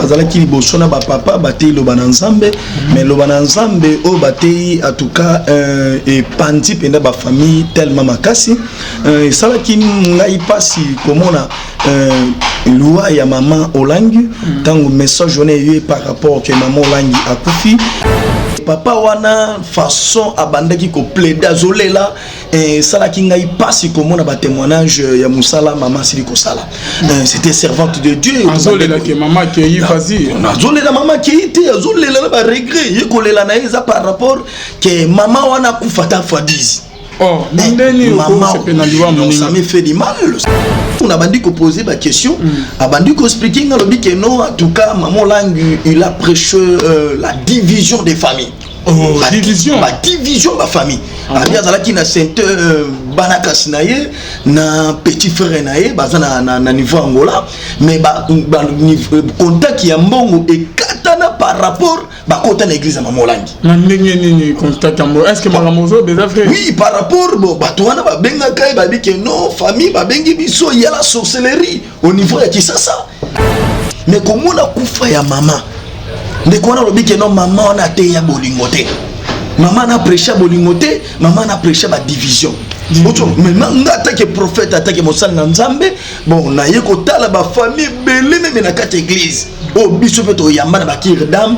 bazalaki liboso na ba papa batei loba na nzambe mais loba na nzambe o batei en tout cas et pandi penda ba famille tellement makasi salaki ngai pasi komona loi ya maman Olangi tango message on eu par rapport que maman Olangi a kufi papa wana façon abandaki ko plaider azolela salaki ngai pasi komona ba témoignage ya musala maman siliko sala c'était servante de Dieu azolela ke maman ki yi fazi azolela maman ki ite azolela ba regret yekolela na eza par rapport que maman wana kufata fois 10. Oh, maman, ça me fait du mal. On a bandit poser la question, a bandit expliquer que non, en tout cas, maman Langue, il a prêché la division des familles. Oh, division. La division de la famille. Abia zalaki na sainte banakas naye na petit frère naye bazana na niveau Angola mais ba contact ya mbongo et katana par rapport ba kota na église maman Langue. Na ni contact ambo. Est-ce que malamozo déjà frère? Oui, par rapport bon ba toana ba benga kai ba dit que non famille ba bengi biso ya la sorcellerie au niveau ya Kisasa. Mais comment na kufa ya maman? Ndeko na lobi que non maman na te ya bolingote. Maman a prêché à bolingote, maman a prêché à division. Maintenant, on attaque le prophète, attaque Moussa Nzambe. Bon, on a eu la famille belé même dans quatre églises. Oh, bisou fait au Yamba na Kirdam.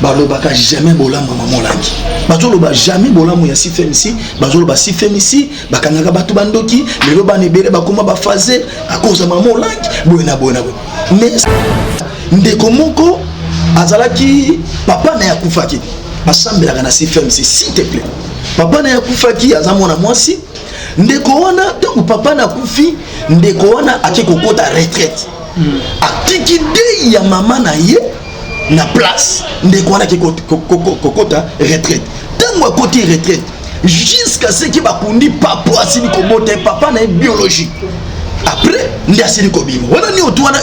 Balo baka jamais bola maman Langi. Bazolo ba jamais bola mo ya si femisi, bazolo ba si femisi, bakanga batu bandoki, lelo ba nebele ba koma ba faze à cause de maman Langi. Bona. Mais ndeko moko azalaki papa na yakufaki. Assemble la si femisi s'il te plaît. Papa na yakufaki azamona mwasi. Ndeko wana donc papa na kufi, ndeko wana akeko kota retraite. Akiki de ya mama na ye na place ndeko wana ki kokota retraite tango côté retraite jusqu'à ce qui va kundi papa asili ko bote papa na biologique après ndi asili ko bimo wana ni otwana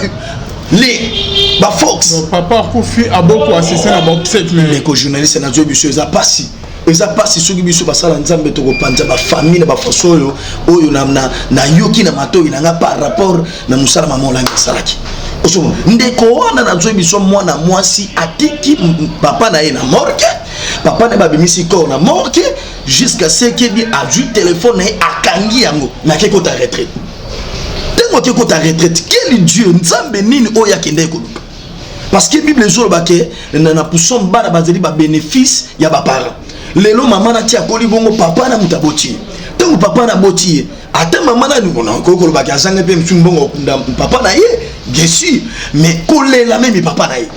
les ba fox papa kufi aboko assistant na obsèque mais ko journaliste na zo biso za pasi eza pasi soki biso basala nzambe to ko panja ba famille na ba fosoyo oyo na yoki na mato inanga par rapport na musala maman Langi salaki oso ndeko wana na zo biso mwana mwasi atiki papa na ye na morgue papa na babimisi ko na morgue jusqu'à ce qu'il dit a du téléphone et akangi yango na keko ta retraite tengo keko ta retraite quel Dieu nzambe nini oya kende ko parce que Bible zo ba ke na puson bana bazeli ba bénéfice ya ba parents lelo maman na tia koli bongo papa na mutaboti tango papa na boti ata maman na ngona ko ko ba kasanga pe msumbongo kunda papa na ye bien sûr mais kolela même papa na ye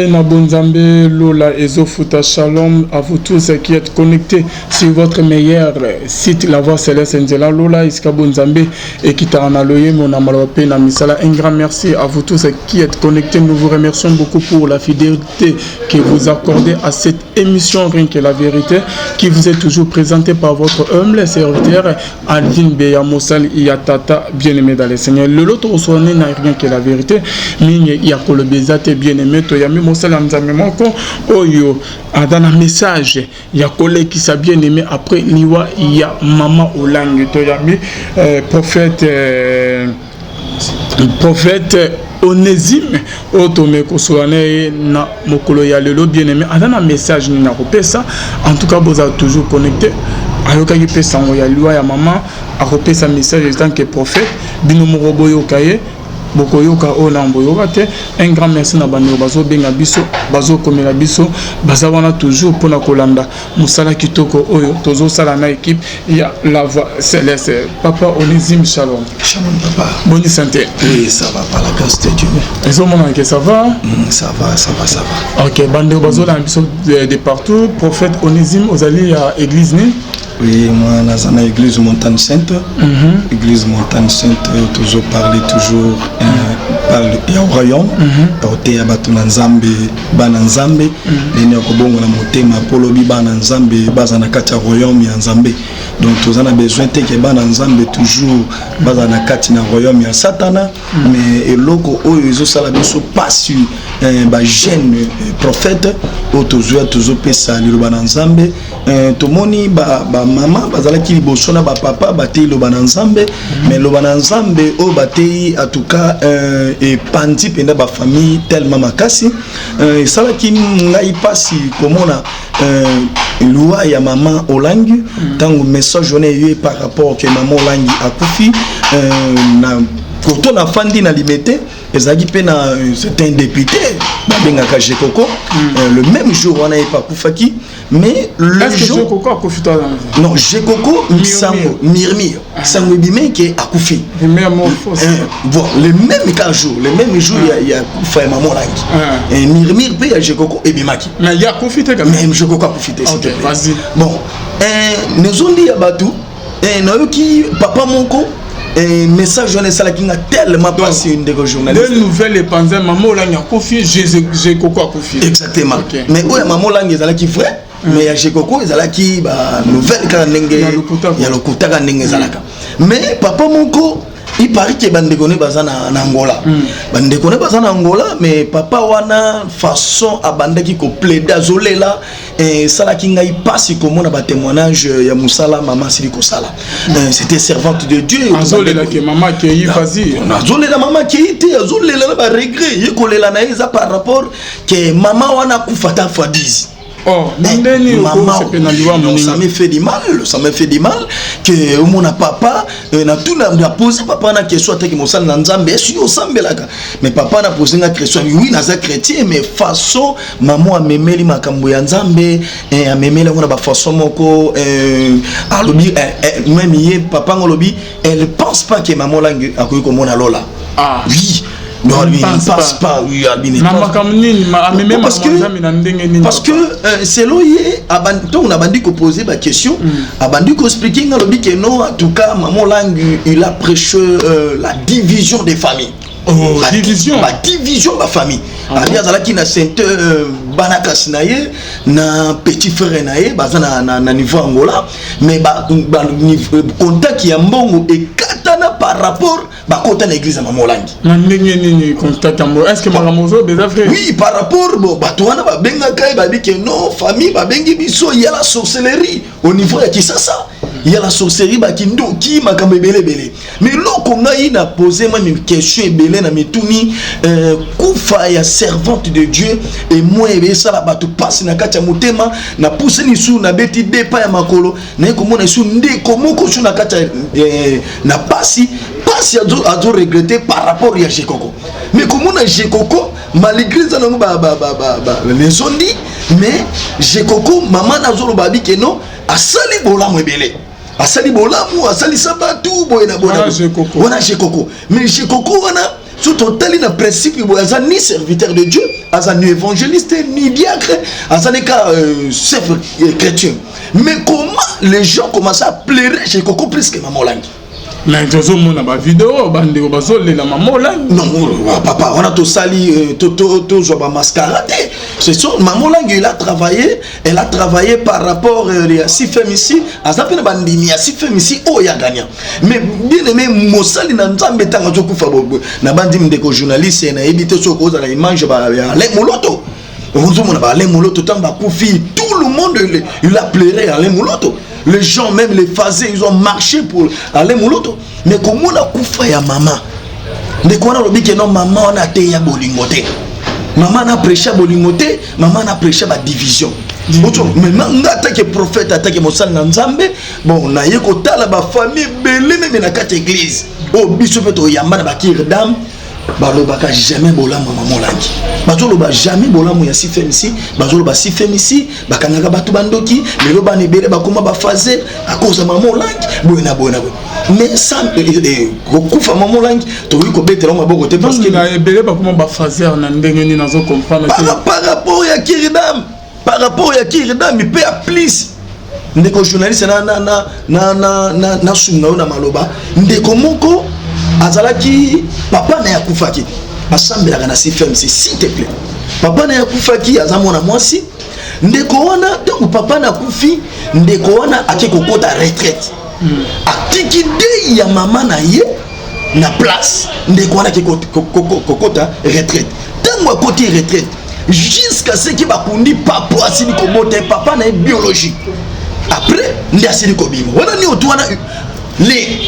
na bonzambe lola ezofuta shalom à vous tous qui êtes connectés sur votre meilleur site la voix céleste Nzela lola iska bonzambe et qui t'a analoyé mon amalope na misala un grand merci à vous tous qui êtes connectés. Nous vous remercions beaucoup pour la fidélité que vous accordez à cette émission Rien que la vérité qui vous est toujours présentée par votre humble serviteur Alvin Beya Moussal Yatata bien-aimé dans le Seigneur. Le lot au n'a rien que la vérité mine yakolo bezate bien-aimé to yami Moussal Nzambe moko oyo adana message ya collègue qui sa bien-aimé après liwa ya maman Olangi to yami prophète Onésime otome kosoane na mokolo ya lelo bien-aimé adana message ni na kopesa en tout cas vous êtes toujours connecté ayoka ki pesa ngo ya liwa ya maman a kopesa message en tant que prophète bino morobo yokaye bokoyoka olambo yokate un grand merci na bano bazo benga biso bazo komela biso bazawana toujours pona kolanda musala kitoko oyo tozo sala na équipe ya la voix céleste. Papa Onésime shalom. Shalom papa. Bonne santé. Oui, ça va par la grâce de Dieu. Ils ont mon que ça va? Ça va. OK, bande bazo la biso de partout. Prophète Onésime ozali à église ni? Oui, moi dans la église Montagne Sainte. Église Montagne Sainte toujours parler toujours parle ya royaume ote ya batu na nzambe bana nzambe nene ko bongo na motema polobi bana nzambe baza na kati ya royaume ya nzambe donc tous on a besoin te que bana nzambe toujours baza na kati na royaume ya satana mais eloko oyo ezo sala biso pas sur jeune prophète autozoa tozopesa liloba na Nzambe tomoni maman bazalaki liboso na papa batei liloba na Nzambe mais liloba na Nzambe o batei en tout cas et pandi penda ba famille tellement makasi salaki ngai pasi komona loi ya maman Olangi tango message on eu par rapport que maman Olangi akufi na koto na fandi na limité ezaki pe na certain député babengaka Jekoko le même jour on a pas kufaki mais le jour Jekoko akufi ta non Jekoko Misango Mirmir sango bimé qui akufi bon le même cas jour le même jour il y a kufa maman Olangi et Mirmir pe ya Jekoko et bimaki mais il y a akufi te même Jekoko akufi te OK vas-y bon nezondi ya batu nayoki papa moko et message on est ça qui a tellement passé une des journalistes de nouvelles et pensées maman Olangi akufi Jekoko akufi exactement mais où maman Olangi ezala qui vrai mais ya Jekoko ezala qui ba nouvelle ka ndenge ya lokuta ka ndenge ezalaka mais papa moko il paraît que bandekone baza na Angola bandekone baza na Angola mais papa wana façon abandaki ko plaider azolela et sala ki ngai pasi komona ba témoignage ya musala maman siliko sala c'était servante de Dieu azolela ke maman ke yi fazi azolela maman ke ite azolela na ba regret yekolela na eza par rapport que maman wana kufata fois 10. Oh, maman, ça me fait du mal, ça me fait du mal que mon papa na tout na posé papa na question que mon sang Nzambe est au sambelaka mais papa na posé une question oui na za chrétien mais façon maman a memeli makambo ya Nzambe et a memeli on a ba façon moko alobi même hier papa ngolobi elle pense pas que maman langue a koyi comme on a lola oui. Non, lui, il ne passe pas. Oui, parce que selon lui, on a bandit qu'on posait la question, a bandit qu'on expliquait que non, en tout cas, maman langue, il a prêché la division des familles. Oh, division. La division de la famille. Alias qui na sainte banakas naie na petit frère naie baza na niveau Angola mais ba contact qui a mbongo et katana par rapport ba contact na église maman Olangi. Na ndenge contact ambo est-ce que maramozo des frères? Oui, par rapport bon bato wana ba benga kai ba bi que non famille ba bengi biso il y a la sorcellerie au niveau ya Kisasa. Il y a la sorcellerie ba kindo ki makambe belé mais loko ngai na poser moi une question belé na mituni kufa ya servante de Dieu et moi et ça la bato passe na kati ya motema na pousse ni sou na beti depa ya makolo na ko mona sou ndeko moko sou na kati na pasi a regretté par rapport à Jekoko mais comme on a Jekoko malgré ça non les ont dit mais Jekoko maman na zolo babi que non a sali bolamu ebele asali bolamu asali sabatu boyena wana Jekoko mais Jekoko wana surtout tel na principe boyaza ni serviteur de Dieu asa ni évangéliste ni diacre asa ne ka chef chrétien mais comment les gens commencent à pleurer Jekoko plus que maman Olangi. Mais je mona ba vidéo bande ko bazole la maman Olangi. Non papa on a tout sali to joba mascarade. C'est sûr maman Olangi elle a travaillé par rapport à si femme ici à ça pena bandini à si femme ici oh ya gagnant. Mais bien aimé mosali na Nzambe tanga zo kufa bobo na bandi ndeko journaliste na ebité so ko za na image ba Alain Moloto. On mona ba Alain Moloto tamba kufi tout le monde il a pleuré Alain Moloto. Les gens, même les phasés, ils ont marché pour aller mouloto. Mais comme on a koufa ya maman, dès qu'on a dit que non, maman on a été ya bolingoté. Maman a prêché à bolingoté, maman a prêché à la division. Mais on a attaqué prophète, attaqué Moussal Nzambe. Bon, on a eu la famille belé, même dans quatre églises. Oh, bisou fait au yamba, bakir dame. Balobaka jamais bolamu maman Olangi bazoloba jamais bolamu ya si femme ici bazoloba si femme ici bakangaka batu bandoki lelo bana ebele bakoma bafaze à cause de maman Olangi boyena mais ça kokufa maman Olangi to wi ko betela maboko te parce que na ebele bakoma bafaze na ndenge ni nazo comprendre par rapport ya Kiridam il peut à plus ndeko journaliste na sunga na maloba ndeko moko azalaki papa na yakufaki asambelaka na si femme s'il te plaît papa na yakufaki azamona mwasi ndeko wana donc papa na kufi ndeko wana ake kokota retraite atiki dei ya mama na ye na place ndeko wana ki kokota retraite tango côté retraite jusqu'à ce qui va kundi papa asili kobota papa na biologique après ndi asili kobima wana ni otwana les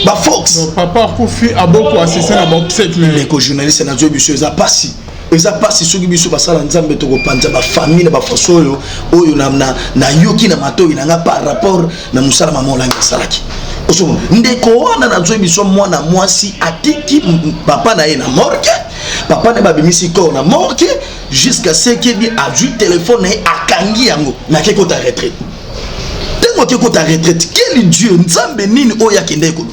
ba fox papa kufi aboko assisté na ba obsèque mais ko journaliste na zo biso eza pasi eza pasi soki biso basala nzambe to kopanza ba famille na ba fosoyo oyo na yoki na matoyi na nga par rapport na musala mama olangi salaki osomo ndeko wana na zo biso mwana mwasi atiki papa na ye na morgue papa na babimisi ko na morgue jusqu'à ce qu'il a vu téléphone et akangi yango na keko ta retraite tengo keko ta retraite quel Dieu nzambe nini oya kende ko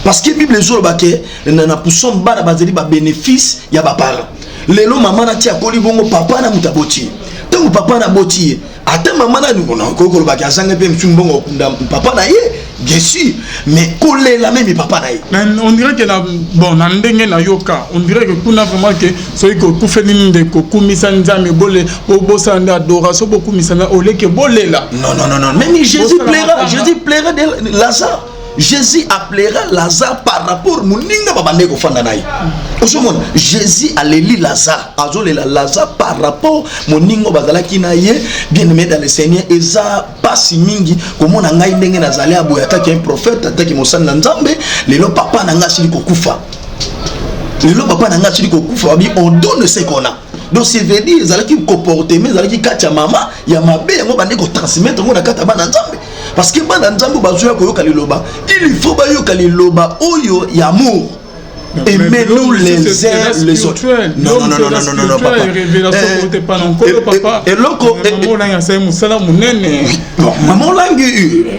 parce que Bible zo bake na pouson bana bazeli ba bénéfice ya ba parents lelo mama na tia koli bongo papa na mutaboti tengo papa na boti ata mama na ngona ko ko bake azanga pe msumbongo papa na ye bien sûr mais kolela même papa na ye on dirait que bon na ndenge na yoka on dirait que kuna vraiment que soki ko kufeli ndeko kumisa nzambe bole bobosa nda adoration beaucoup misana oleke bolela non même Jésus plaira de Lazare. Jésus appellera Lazare par rapport muninga babande ko fanda nayi. Osomona Jésus aleli Lazare, azolela Lazare par rapport muninga bazalaki naye bien-aimé dans le Seigneur eza pasi mingi komona ngai ndenge nazali aboyata ki un prophète ataki mosana nzambe lelo papa na nga sili kokufa. Lelo papa na nga sili kokufa on donne ce qu'on a. Donc c'est veut dire zalaki comportement zalaki kacha mama ya mabe yango bande ko transmettre ngo na kata bana nzambe. Parce que bana nzambe bazoya koyoka liloba il faut bayoka liloba oyo ya amour. Aimez-nous les uns les autres. Non, papa. Et loko maman langue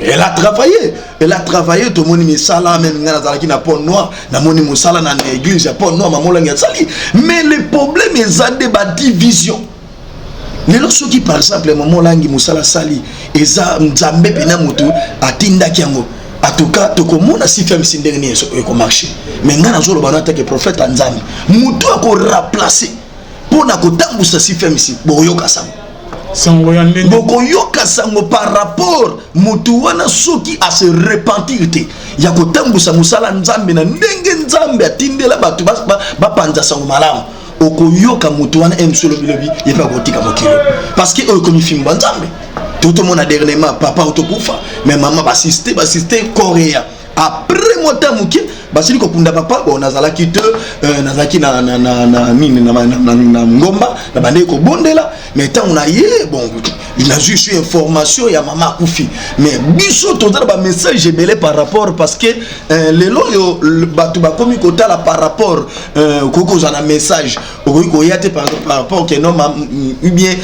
elle a travaillé tout le monde misala même na zalaki na pont noir na moni musala na église ya pont noir maman langue sali mais le problème est à débat division. Les lorsque qui par exemple maman langue musala sali eza nzambe pena mutu atinda kiango. En tout cas, tu commences si femme si dernier ko marché. Mais ngana zolo bana ta que prophète nzambe. Mutu ako remplacer pour na ko tambusa si femme si boyoka sango. Sango ya ndenge. Boyoka sango par rapport mutu wana soki a se repentir te. Ya ko tambusa musala nzambe na ndenge nzambe atindela batu ba panza sango malamu. Okoyoka mutu wana emsolo bilobi yepa kotika mokilo. Parce que eux comme film nzambe. Tout le monde a dernièrement papa autokufa mais maman va assister coréen après moi tamuki basili ko kunda papa bon nazala ki te nazaki na nini na ngomba na bande ko bondela mais tant on a yé bon il a juste une information ya maman kufi mais biso to ba message belé par rapport parce que les loyo batu ba komi ko tala par rapport koko za na message ko yate par rapport que non ou bien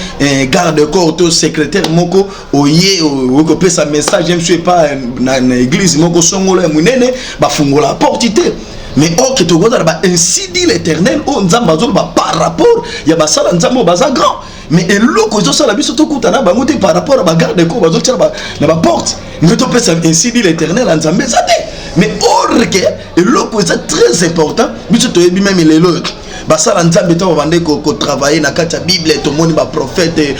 garde corps to secrétaire moko oyé ko pesa message je ne suis pas na église moko songolo munene ba fungola portité mais oh que to goza ba ainsi dit l'Éternel on nzamba zo ba par rapport ya ba sala nzambo baza grand mais eloko zo sala biso to kutana ba ngote par rapport à ba garde ko bazo tira ba na ba porte mais to pesa ainsi dit l'Éternel nzambe zate mais or que eloko c'est très important biso to yebi même les lots basala nzambe to bande ko travailler na kati ya Bible to moni ba prophète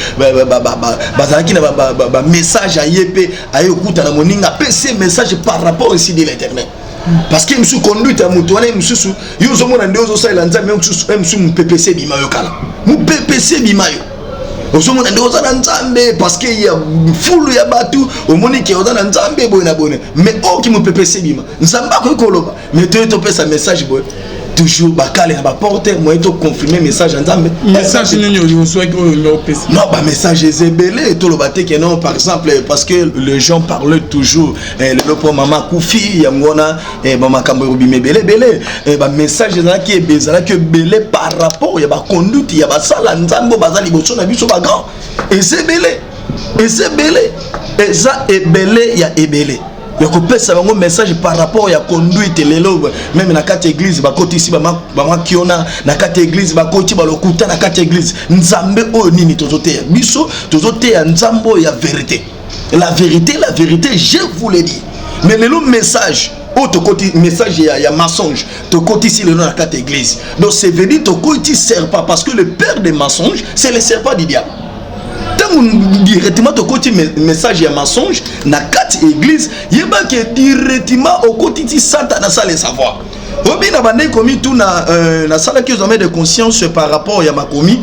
bazalaki na ba message à yepé ayo kutana moninga pese message par rapport ainsi dit l'Éternel. Parce que monsieur conduite à mutuana monsieur yo zo mona ndezo sa ila nzambe monsieur mu PPC bimayo kala mu PPC bimayo ozo mona ndezo na nzambe parce que ya fulu ya batu o moni ke oza na nzambe boy na bone mais o ki mu PPC bima nzamba ko koloba mais to pesa message boy toujours bakale na ba porter moi to confirmer message nzambe message nini yo so ko yo pesa non ba message zebele to lo baté que non par exemple parce que les gens parlent toujours le pour maman kufi ya ngona ba makambo rubime belé ba message na ki bezala que belé par rapport ya ba conduite ya ba sala nzambo bazali boso na biso ba grand et c'est belé et ça est belé ya ebelé. Il y a un message par rapport à la conduite même dans la église bakoti ici bama kiona na kati église bakoti balokuta na kati église nzambe o nini tozote biso tozote nzambo ya vérité la vérité je vous l'ai dit mais le message autre côté message il y a mensonge to côté ici le nom la kati église donc c'est veut dire to côté serpent parce que le père des mensonges c'est le serpent du diable. Directement au côté message et mensonge na quatre église yeba que directement au côté Satan na ça les savoir obi na bande komi tout na sala qui ont de conscience par rapport à ma commis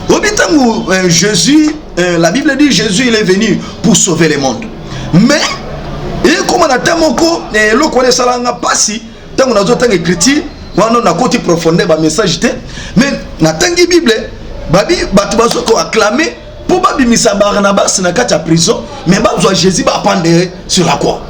obi tangu Jésus la Bible dit Jésus il est venu pour sauver le monde mais et comme on a tamoko le connaît sala nga pasi tangu nazo tanga écriture wana na côté profondeur ba message té mais na tangi Bible babi batu bazo ko acclamer pour babi misa Barnabas na kati ya prison mais ba Jésus ba pendre sur la croix.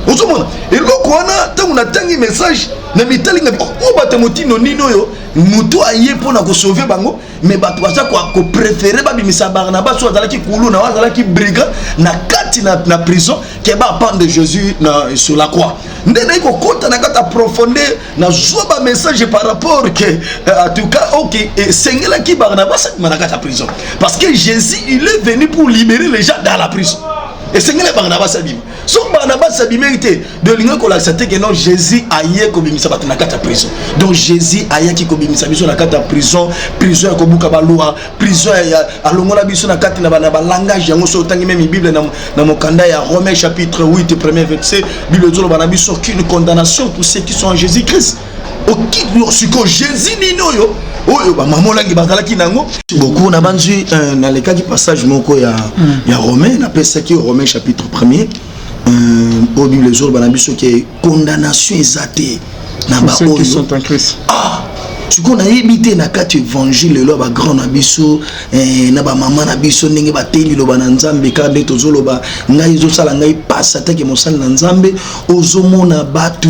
Vous comprenez? Et le Kwana, tant on a tangi message, na mitali nga o batemoti no nino yo, mutu aye pour na sauver bango, mais batu baza ko préférer ba bimisa Barnabas so azala ki kulu na azala ki brigand na kati na prison ke ba pendre Jésus na sur la croix. Ndena iko kota na kata profondeur na zoba message par rapport que en tout cas OK et sengela ki Barnabas na kata prison parce que Jésus il est venu pour libérer les gens dans la prison. Et c'est que Barnabas abîme. Son Barnabas abîme était de l'union qu'on accepté que non Jésus aïe comme il s'abat na kata prison. Donc Jésus aïe qui comme il s'abat na kata prison, prison ya kobuka balua, prison ya alongola biso na kata na ba langage yango so tangi même Bible na mokanda ya Romains chapitre 8 premier verset, Bible dit ba na biso aucune condamnation pour ceux qui sont en Jésus-Christ. Aucun lorsque Jésus ni noyo oyo ba mamolangi bazalaki nango beaucoup na banzi na le cas du passage moko ya Romains na pesa ki Romains chapitre 1er au Bible jour ba na biso qui condamnation exatée na ba ceux qui sont en Christ. Tu connais évité na kati évangile lo ba grand na biso na ba mama na biso ndenge ba teli lo ba na nzambe ka nde tozolo ba ngai zo sala ngai passa ta ke mosala na nzambe ozomona batu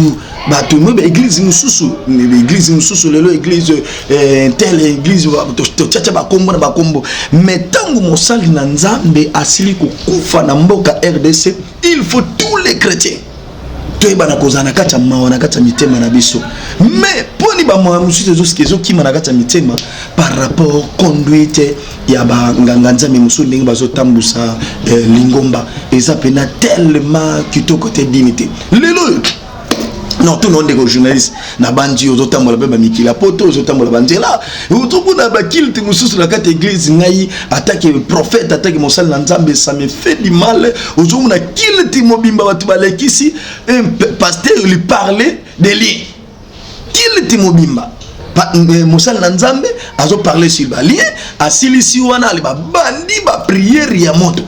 mbe église mususu lelo église telle église to tcha ba kombo mais tangu mosala na nzambe asili ko kufa na mboka RDC il faut tous les chrétiens toyebana kozana kati ya mawa na kati ya mitema na biso mais poni ba mwa mususu ezo kima na kati ya mitema par rapport conduite ya ba nganga nzambe mususu ndenge bazotambusa lingomba eza pena tellement kitoko te dignité lelo non tout le monde est journaliste na bandi ozotambola ba mikila poto ozotambola banzela utobuna ba kilte mususu na kati église ngai attaque prophète attaque mosala na nzambe ça me fait du mal ozomuna kilte mobimba batu balekisi un pasteur lui parlait des liens kilte mobimba mosala na nzambe azo parler sur ba lien asilisi wana ali ba bandi ba prière ya moto.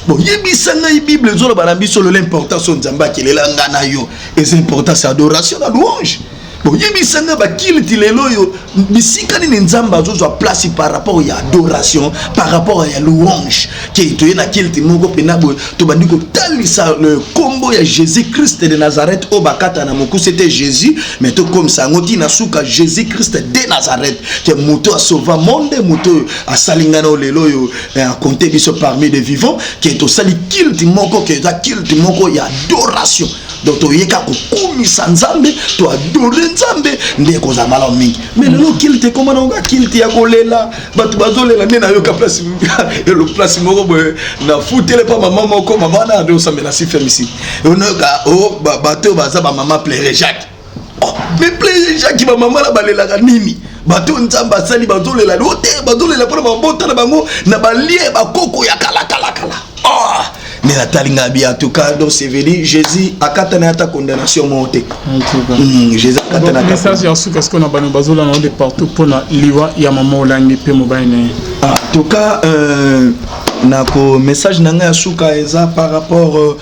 Bon, yebisanga la Bible zolo banabiso l'importance nzamba kelela na yo et c'est important c'est adoration la louange. Bon, yebisanga ba kilti lelo yo bisika ni nzamba zozo place par rapport à adoration par rapport à louange qui to na kilti moko penabo to bandiko talisa le combo ya Jésus-Christ de Nazareth au bakata na moku c'était Jésus mais to comme ça ngoti na suka Jésus-Christ de Nazareth qui moto a sauvé monde moto a salingana lelo yo a compter biso parmi les vivants qui to sali kilti moko qui za kilti moko ya adoration donc to yeka ko kumisa nzambe to adorer nzambe ndeko za mala mingi mais lelo kilte comment on ga kilte ya kolela batu bazolela nena yo ka place et le place moko na futele pa maman moko maman na do samela si femisi on ga o bato baza ba maman pleurer Jacques mais pleurer Jacques ba maman la balela ga nini bato nzamba sali bazolela lote bazolela pour ba bota na bango na balie ba koko ya kala mais la talinga bien en tout cas donc c'est venu Jésus a katana ta condamnation monté Jésus a katana ta message ya suka ce qu'on a banu bazola na de partout pour na liwa ya mama olangi pe mobaine en tout cas na ko message na nga suka eza par rapport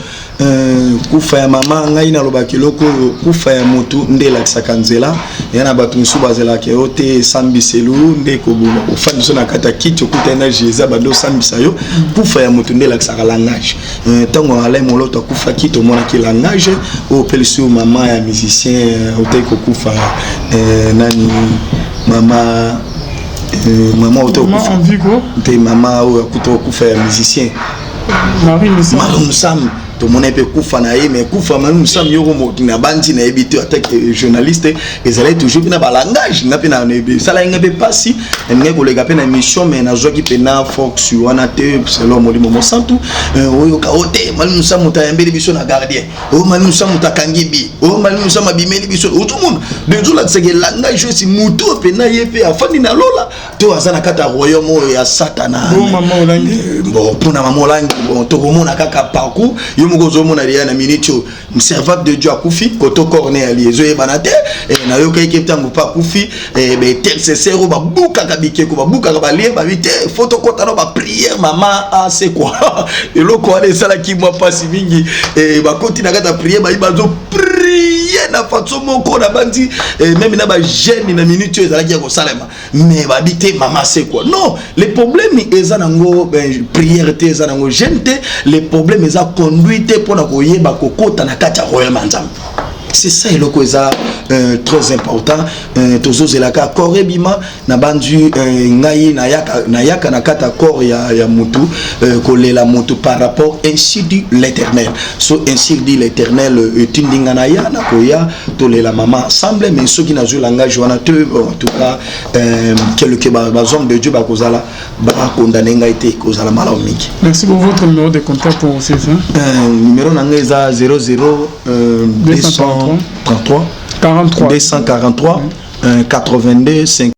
kufa ya mama ngai na lobaki loko kufa ya motu ndela kisakanzela yana batu musu bazela ke ote sambiselu ndeko bula ufandi so na kata kiti okutana Jésus bando sambisa yo kufa ya motu ndela kisakalangage tango ala moloto kufa kito mona ki langage o pelisiu mama ya musicien ote ko kufa nani mama ote kufa en vigo te mama o kufa ya musicien Marie Moussam to mon épée kufa na ye mais kufa Marie Moussam yoro mo na bandi na ebité attaque journaliste ils allaient toujours na balangage na pe na sala ngabe pasi ngeko le gape na mission mais na zoki pe na fox wana te selon molimo mo santu oyo ka ote Marie Moussam mutayambeli biso na gardien o Marie Moussam mutakangibi o Marie Moussam abimeli biso o tout monde de tout la tseke langage si mutu pe na ye pe afani na lola to azana kata royaume ya satana bon maman olangi bon pour na maman olangi bon to komona kaka parcours yo moko zo mona ria na minute servante de Dieu akufi koto corne ali zo ebanate na yo kay ketango pa akufi be tel sincère ba buka kabike ko ba buka ka ba lie ba vite photo kota no ba prière maman a c'est quoi eloko ale sala ki moi pasi mingi ba koti na kata prière ba ibazo prier na façon moko na bandi même na ba jeune na minute ezala ki ko salema mais ba bité maman c'est quoi non les problèmes ezanango prière te ezanango jeune te les problèmes eza conduite pour na koyeba kokota na kati ya royaume nzambe. C'est ça le cosa très important. Tozo zelaka korebima na bandu ngai na yaka na kata kor ya mutu kolela mutu par rapport ainsi dit l'Éternel. So ainsi dit l'Éternel tindinga na ya na koya tolela maman semble mais ceux qui n'a pas langage wana te en tout cas quelques bazom de Dieu ba kozala ba condamner ngai te kozala malaw mingi. Merci pour votre numéro de contact pour ces numéro nanga eza 00 233 43 243 82 5